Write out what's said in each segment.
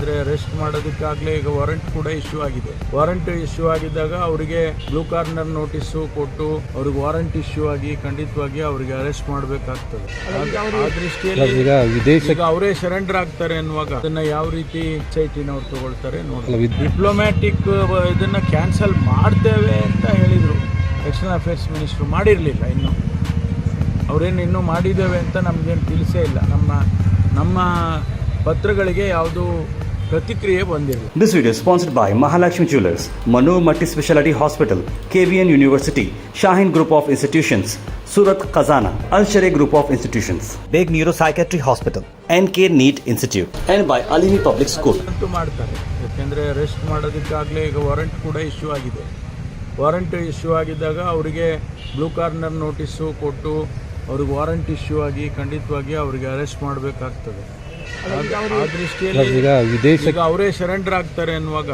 ಯಾಕೆಂದರೆ ಅರೆಸ್ಟ್ ಮಾಡೋದಕ್ಕಾಗಲೇ ಈಗ ವಾರಂಟ್ ಕೂಡ ಇಶ್ಯೂ ಆಗಿದೆ. ವಾರಂಟ್ ಇಶ್ಯೂ ಆಗಿದ್ದಾಗ ಅವರಿಗೆ ಬ್ಲೂ ಕಾರ್ನರ್ ನೋಟಿಸು ಕೊಟ್ಟು ಅವ್ರಿಗೆ ವಾರಂಟ್ ಇಶ್ಯೂ ಆಗಿ ಖಂಡಿತವಾಗಿ ಅವರಿಗೆ ಅರೆಸ್ಟ್ ಮಾಡಬೇಕಾಗ್ತದೆ. ಆ ದೃಷ್ಟಿಯಲ್ಲಿ ಈಗ ಅವರೇ ಸರೆಂಡರ್ ಆಗ್ತಾರೆ ಅನ್ನುವಾಗ ಅದನ್ನ ಯಾವ ರೀತಿ ಸೈಟಿನವ್ರು ತಗೊಳ್ತಾರೆ ನೋಡಿ. ಡಿಪ್ಲೊಮ್ಯಾಟಿಕ್ ಇದನ್ನ ಕ್ಯಾನ್ಸಲ್ ಮಾಡ್ತೇವೆ ಅಂತ ಹೇಳಿದರು, ಎಕ್ಸ್ಟರ್ನಲ್ ಅಫೇರ್ಸ್ ಮಿನಿಸ್ಟ್ರು ಮಾಡಿರಲಿಲ್ಲ. ಇನ್ನು ಅವರೇನು ಇನ್ನೂ ಮಾಡಿದ್ದೇವೆ ಅಂತ ನಮಗೇನು ತಿಳಿಸೇ ಇಲ್ಲ. ನಮ್ಮ ಪತ್ರಗಳಿಗೆ ಯಾವುದು ಪ್ರತಿಕ್ರಿಯೆ ಬಂದಿಲ್ಲ. This video is sponsored by Mahalakshmi Jewelers, Manu Multi Speciality Hospital, KVN University, Shaheen Group of Institutions, Surat Khazana, Al Sharia Group of Institutions, Beg Neuropsychiatry Hospital, NK NEET Institute, and by Alimi Public School. ಅಂತೂ ಮಾಡ್ತಾರೆ, ಯಾಕೆಂದರೆ arrest ಮಾಡೋದಕ್ಕಾಗಲೇ ಈಗ warrant ಕೂಡ issue ಆಗಿದೆ. Warrant issue ಆಗಿದ್ದಾಗ ಅವರಿಗೆ blue corner notice ಕೊಟ್ಟು ಅವ್ರಿಗೆ ವಾರಂಟ್ ಇಶ್ಯೂ ಆಗಿ ಖಂಡಿತವಾಗಿ ಅವರಿಗೆ ಅರೆಸ್ಟ್ ಮಾಡಬೇಕಾಗ್ತದೆ. ಆ ದೃಷ್ಟಿಯಲ್ಲಿ ಈಗ ಅವರೇ ಸರೆಂಡರ್ ಆಗ್ತಾರೆ ಅನ್ನುವಾಗ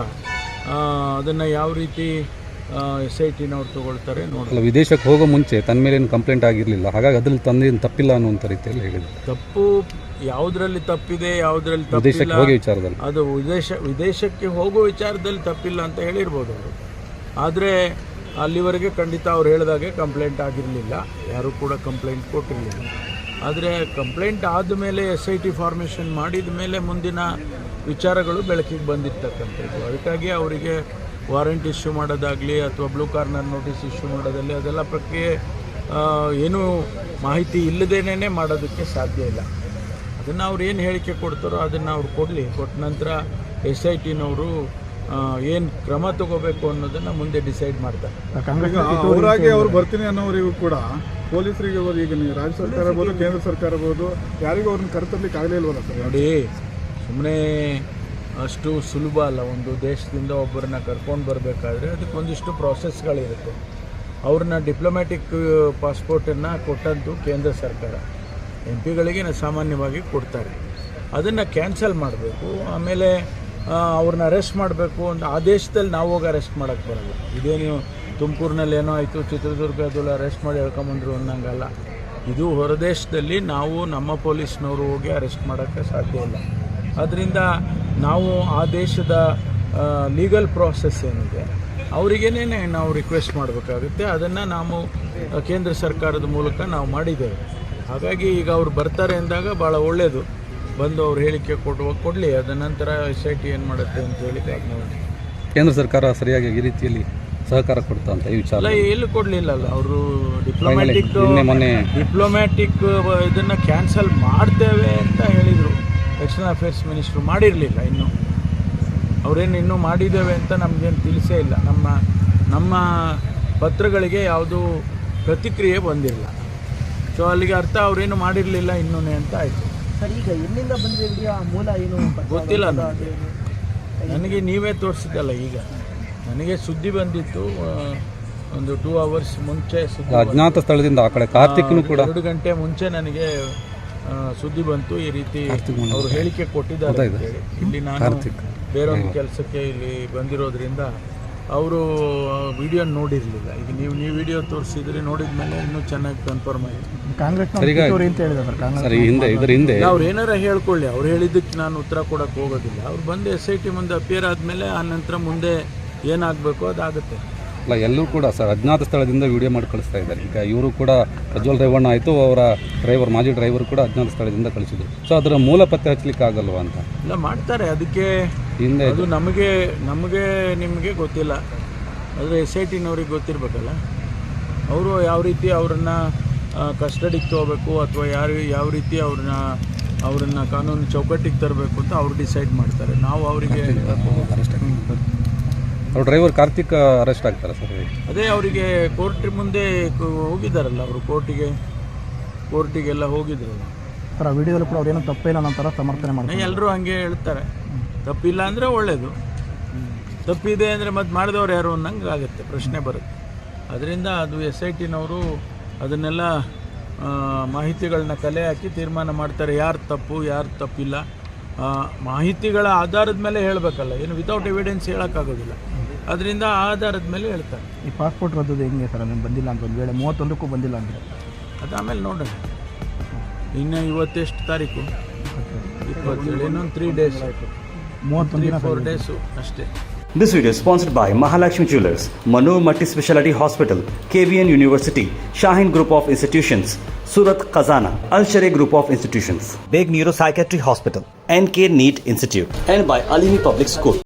ಅದನ್ನು ಯಾವ ರೀತಿ SITನವ್ರು ತಗೊಳ್ತಾರೆ ನೋಡಿ. ವಿದೇಶಕ್ಕೆ ಹೋಗೋ ಮುಂಚೆ ತನ್ನ ಮೇಲೆ ಏನು ಕಂಪ್ಲೇಂಟ್ ಆಗಿರಲಿಲ್ಲ, ಹಾಗಾಗಿ ಅದ್ರಲ್ಲಿ ತಂದೇನು ತಪ್ಪಿಲ್ಲ ಅನ್ನುವಂಥ ರೀತಿಯಲ್ಲಿ ಹೇಳಿದ್ರು. ತಪ್ಪು ಯಾವುದರಲ್ಲಿ ತಪ್ಪಿದೆ, ಯಾವುದರಲ್ಲಿ ತಪ್ಪಿಲ್ಲ, ವಿಚಾರದಲ್ಲಿ ಅದು ವಿದೇಶಕ್ಕೆ ಹೋಗೋ ವಿಚಾರದಲ್ಲಿ ತಪ್ಪಿಲ್ಲ ಅಂತ ಹೇಳಿರ್ಬೋದು ಅವರು. ಆದರೆ ಅಲ್ಲಿವರೆಗೆ ಖಂಡಿತ ಅವ್ರು ಹೇಳಿದಾಗೆ ಕಂಪ್ಲೇಂಟ್ ಆಗಿರಲಿಲ್ಲ, ಯಾರೂ ಕೂಡ ಕಂಪ್ಲೇಂಟ್ ಕೊಟ್ಟಿರಲಿಲ್ಲ. ಆದರೆ ಕಂಪ್ಲೇಂಟ್ ಆದಮೇಲೆ SIT ಫಾರ್ಮೇಷನ್ ಮಾಡಿದ ಮೇಲೆ ಮುಂದಿನ ವಿಚಾರಗಳು ಬೆಳಕಿಗೆ ಬಂದಿರ್ತಕ್ಕಂಥದ್ದು. ಅದಕ್ಕಾಗಿ ಅವರಿಗೆ ವಾರಂಟ್ ಇಶ್ಯೂ ಮಾಡೋದಾಗಲಿ ಅಥವಾ ಬ್ಲೂ ಕಾರ್ನರ್ ನೋಟಿಸ್ ಇಶ್ಯೂ ಮಾಡೋದಲ್ಲಿ ಅದೆಲ್ಲ ಪ್ರಕ್ರಿಯೆ ಏನೂ ಮಾಹಿತಿ ಇಲ್ಲದೇನೆ ಮಾಡೋದಕ್ಕೆ ಸಾಧ್ಯ ಇಲ್ಲ. ಅದನ್ನು ಅವ್ರು ಏನು ಹೇಳಿಕೆ ಕೊಡ್ತಾರೋ ಅದನ್ನು ಅವ್ರು ಕೊಡಲಿ. ಕೊಟ್ಟ ನಂತರ SITನವರು ಏನು ಕ್ರಮ ತಗೋಬೇಕು ಅನ್ನೋದನ್ನು ಮುಂದೆ ಡಿಸೈಡ್ ಮಾಡ್ತಾರೆ. ಅವರಾಗಿ ಅವ್ರು ಬರ್ತೀನಿ ಅನ್ನೋರಿಗೂ ಕೂಡ ಪೊಲೀಸರಿಗೆ ಈಗ ರಾಜ್ಯ ಸರ್ಕಾರ ಇರ್ಬೋದು, ಕೇಂದ್ರ ಸರ್ಕಾರ ಇರ್ಬೋದು, ಯಾರಿಗೂ ಅವ್ರನ್ನ ಕರೆತರ್ಲಿಕ್ಕೆ ಆಗಲೇ ಇಲ್ವಲ್ಲ ಸರ್? ನೋಡಿ, ಸುಮ್ಮನೆ ಅಷ್ಟು ಸುಲಭ ಅಲ್ಲ. ಒಂದು ದೇಶದಿಂದ ಒಬ್ಬರನ್ನ ಕರ್ಕೊಂಡು ಬರಬೇಕಾದ್ರೆ ಅದಕ್ಕೊಂದಿಷ್ಟು ಪ್ರಾಸೆಸ್ಗಳಿರುತ್ತೆ. ಅವ್ರನ್ನ ಡಿಪ್ಲೊಮ್ಯಾಟಿಕ್ ಪಾಸ್ಪೋರ್ಟನ್ನು ಕೊಟ್ಟಂತೂ ಕೇಂದ್ರ ಸರ್ಕಾರ MP ಗಳಿಗೆ ಸಾಮಾನ್ಯವಾಗಿ ಕೊಡ್ತಾರೆ. ಅದನ್ನು ಕ್ಯಾನ್ಸಲ್ ಮಾಡಬೇಕು, ಆಮೇಲೆ ಅವ್ರನ್ನ ಅರೆಸ್ಟ್ ಮಾಡಬೇಕು ಅಂತ ಆ ದೇಶದಲ್ಲಿ ನಾವು ಹೋಗಿ ಅರೆಸ್ಟ್ ಮಾಡೋಕ್ಕೆ ಬರೋಲ್ಲ. ಇದೇನು ತುಮಕೂರಿನಲ್ಲಿ ಏನೋ ಆಯಿತು, ಚಿತ್ರದುರ್ಗದಲ್ಲಿ ಅರೆಸ್ಟ್ ಮಾಡಿ ಹೇಳ್ಕೊಂಬಂದ್ರು ಅನ್ನಂಗಲ್ಲ. ಇದು ಹೊರದೇಶದಲ್ಲಿ ನಾವು ನಮ್ಮ ಪೊಲೀಸ್ನವರು ಹೋಗಿ ಅರೆಸ್ಟ್ ಮಾಡೋಕ್ಕೆ ಸಾಧ್ಯ ಇಲ್ಲ. ಅದರಿಂದ ನಾವು ಆ ದೇಶದ ಲೀಗಲ್ ಪ್ರಾಸೆಸ್ ಏನಿದೆ ಅವರಿಗೇನೆ ನಾವು ರಿಕ್ವೆಸ್ಟ್ ಮಾಡಬೇಕಾಗುತ್ತೆ. ಅದನ್ನು ನಾವು ಕೇಂದ್ರ ಸರ್ಕಾರದ ಮೂಲಕ ನಾವು ಮಾಡಿದ್ದೇವೆ. ಹಾಗಾಗಿ ಈಗ ಅವ್ರು ಬರ್ತಾರೆ ಅಂದಾಗ ಭಾಳ ಒಳ್ಳೆಯದು. ಬಂದು ಅವ್ರು ಹೇಳಿಕೆ ಕೊಡಲಿ, ಅದ ನಂತರ SIT ಏನು ಮಾಡುತ್ತೆ ಅಂತ ಹೇಳಿ ನೋಡಿ. ಕೇಂದ್ರ ಸರ್ಕಾರ ಸರಿಯಾಗಿ ಈ ರೀತಿಯಲ್ಲಿ ಸಹಕಾರ ಕೊಡ್ತಾ ಅಂತ ಈ ವಿಚಾರ ಎಲ್ಲೂ ಕೊಡಲಿಲ್ಲಲ್ಲ. ಅವರು ಡಿಪ್ಲೊಮ್ಯಾಟಿಕ್ ಇದನ್ನು ಕ್ಯಾನ್ಸಲ್ ಮಾಡ್ತೇವೆ ಅಂತ ಹೇಳಿದರು, ಎಕ್ಸ್ಟರ್ನಲ್ ಅಫೇರ್ಸ್ ಮಿನಿಸ್ಟ್ರು ಮಾಡಿರಲಿಲ್ಲ. ಇನ್ನು ಅವರೇನು ಇನ್ನೂ ಮಾಡಿದ್ದೇವೆ ಅಂತ ನಮಗೇನು ತಿಳಿಸೇ ಇಲ್ಲ. ನಮ್ಮ ಪತ್ರಗಳಿಗೆ ಯಾವುದು ಪ್ರತಿಕ್ರಿಯೆ ಬಂದಿರಲಿಲ್ಲ. ಸೊ ಅಲ್ಲಿಗೆ ಅರ್ಥ ಅವರೇನು ಮಾಡಿರಲಿಲ್ಲ ಇನ್ನೂ ಅಂತ ಆಯಿತು. ಈಗ ಎಲ್ಲಿಂದ ಬಂದಿದೆ ಆ ಮೂಲ ಏನು ಗೊತ್ತಿಲ್ಲ ನನಗೆ. ನೀವೇ ತೋರಿಸಿದ್ದಲ್ಲ, ಈಗ ನನಗೆ ಸುದ್ದಿ ಬಂದಿತ್ತು ಒಂದು 2 hours ಮುಂಚೆ. ಅಜ್ಞಾತ ಸ್ಥಳದಿಂದ ಆ ಕಡೆ ಕಾರ್ತಿಕ್ನು ಕೂಡ 2 ಗಂಟೆ ಮುಂಚೆ ನನಗೆ ಸುದ್ದಿ ಬಂತು. ಈ ರೀತಿ ಅವರು ಹೇಳಿಕೆ ಕೊಟ್ಟಿದ್ದಾರೆ ಅಂತೇಳಿ. ಇಲ್ಲಿ ನಾನು ಬೇರೊಂದು ಕೆಲಸಕ್ಕೆ ಇಲ್ಲಿ ಬಂದಿರೋದ್ರಿಂದ ಅವರು ವಿಡಿಯೋ ನೋಡಿರಲಿಲ್ಲ. ಈಗ ನೀವು ವಿಡಿಯೋ ತೋರಿಸಿದ್ರೆ ನೋಡಿದ ಮೇಲೆ ಇನ್ನೂ ಚೆನ್ನಾಗಿ ಕನ್ಫರ್ಮ್ ಆಯಿತು. ಅವ್ರು ಏನಾರ ಹೇಳ್ಕೊಳ್ಳಿ, ಅವ್ರು ಹೇಳಿದ್ದಕ್ಕೆ ನಾನು ಉತ್ತರ ಕೊಡೋಕ್ಕೆ ಹೋಗೋದಿಲ್ಲ. ಅವ್ರು ಬಂದು SIT ಮುಂದೆ ಅಪಿಯರ್ ಆದಮೇಲೆ ಆ ನಂತರ ಮುಂದೆ ಏನಾಗಬೇಕು ಅದಾಗುತ್ತೆ. ಅಲ್ಲ, ಎಲ್ಲರೂ ಕೂಡ ಸರ್ ಅಜ್ಞಾತ ಸ್ಥಳದಿಂದ ವಿಡಿಯೋ ಮಾಡಿ ಕಳಿಸ್ತಾ ಇದ್ದಾರೆ. ಈಗ ಇವರು ಕೂಡ ಪ್ರಜ್ವಲ್ ರೇವಣ್ಣ ಆಯಿತು, ಅವರ ಮಾಜಿ ಡ್ರೈವರ್ ಕೂಡ ಅಜ್ಞಾತ ಸ್ಥಳದಿಂದ ಕಳಿಸಿದ್ರು. ಸೊ ಅದರ ಮೂಲ ಪತ್ತೆ ಹಚ್ಚಲಿಕ್ಕೆ ಆಗಲ್ವಾ ಅಂತ? ಇಲ್ಲ, ಮಾಡ್ತಾರೆ. ಅದಕ್ಕೆ ಹಿಂದೆ ಅದು ನಮಗೆ ನಿಮಗೆ ಗೊತ್ತಿಲ್ಲ, ಆದರೆ SITನವ್ರಿಗೆ ಗೊತ್ತಿರಬೇಕಲ್ಲ. ಅವರು ಯಾವ ರೀತಿ ಅವರನ್ನು ಕಸ್ಟಡಿಗೆ ತೊಗೋಬೇಕು ಅಥವಾ ಯಾವ ರೀತಿ ಅವ್ರನ್ನ ಕಾನೂನು ಚೌಕಟ್ಟಿಗೆ ತರಬೇಕು ಅಂತ ಅವ್ರು ಡಿಸೈಡ್ ಮಾಡ್ತಾರೆ. ನಾವು ಅವರಿಗೆ ಅವ್ರ ಡ್ರೈವರ್ ಕಾರ್ತಿಕ್ ಅರೆಸ್ಟ್ ಆಗ್ತಾರೆ ಸರ್. ಅದೇ ಅವರಿಗೆ ಕೋರ್ಟ್ ಮುಂದೆ ಹೋಗಿದ್ದಾರಲ್ಲ, ಅವರು ಕೋರ್ಟಿಗೆಲ್ಲ ಹೋಗಿದ್ರಲ್ಲ ಸರ್. ಆ ವಿಡಿಯೋದಲ್ಲಿ ಕೂಡ ಅವ್ರೇನೋ ತಪ್ಪಿಲ್ಲ ನಂತರ ಸಮರ್ಥನೆ ಮಾಡ್ತಾರೆ. ಎಲ್ಲರೂ ಹಂಗೆ ಹೇಳ್ತಾರೆ. ತಪ್ಪಿಲ್ಲ ಅಂದರೆ ಒಳ್ಳೆಯದು, ತಪ್ಪಿದೆ ಅಂದರೆ ಮತ್ತೆ ಮಾಡಿದವ್ರು ಯಾರು ಅನ್ನಂಗೆ ಆಗುತ್ತೆ, ಪ್ರಶ್ನೆ ಬರುತ್ತೆ. ಅದರಿಂದ ಅದು SITನವರು ಅದನ್ನೆಲ್ಲ ಮಾಹಿತಿಗಳನ್ನ ಕಲೆ ಹಾಕಿ ತೀರ್ಮಾನ ಮಾಡ್ತಾರೆ, ಯಾರು ತಪ್ಪು ಯಾರು ತಪ್ಪಿಲ್ಲ. ಮಾಹಿತಿಗಳ ಆಧಾರದ ಮೇಲೆ ಹೇಳಬೇಕಲ್ಲ, ಏನು ವಿತೌಟ್ ಎವಿಡೆನ್ಸ್ ಹೇಳೋಕ್ಕಾಗೋದಿಲ್ಲ. ಅದರಿಂದ ಆಧಾರದ ಮೇಲೆ ಹೇಳ್ತಾರೆ. ಈ ಪಾಸ್ಪೋರ್ಟ್ ರದ್ದು ಹೆಂಗೆ ಸರ್? ಅಲ್ಲಿ ಬಂದಿಲ್ಲ ಅಂತ ಒಂದು ವೇಳೆ 31ಕ್ಕೂ ಬಂದಿಲ್ಲ ಅಂದರೆ ಅದು ಆಮೇಲೆ ನೋಡೋಣ. ಇನ್ನು ಇವತ್ತೆಷ್ಟು ತಾರೀಕು? 27. ಇನ್ನೊಂದು 3 days ಆಯಿತು. 31 ದಿನ 4 ಡೇಸು ಅಷ್ಟೇ. This video is sponsored by Mahalakshmi Jewelers, Manu Multi Speciality Hospital, KVN University, Shaheen Group of Institutions, Surat Khazana, Al Sharia Group of Institutions, Beg Neuropsychiatry Hospital, NK NEET Institute, and by Alimi Public School.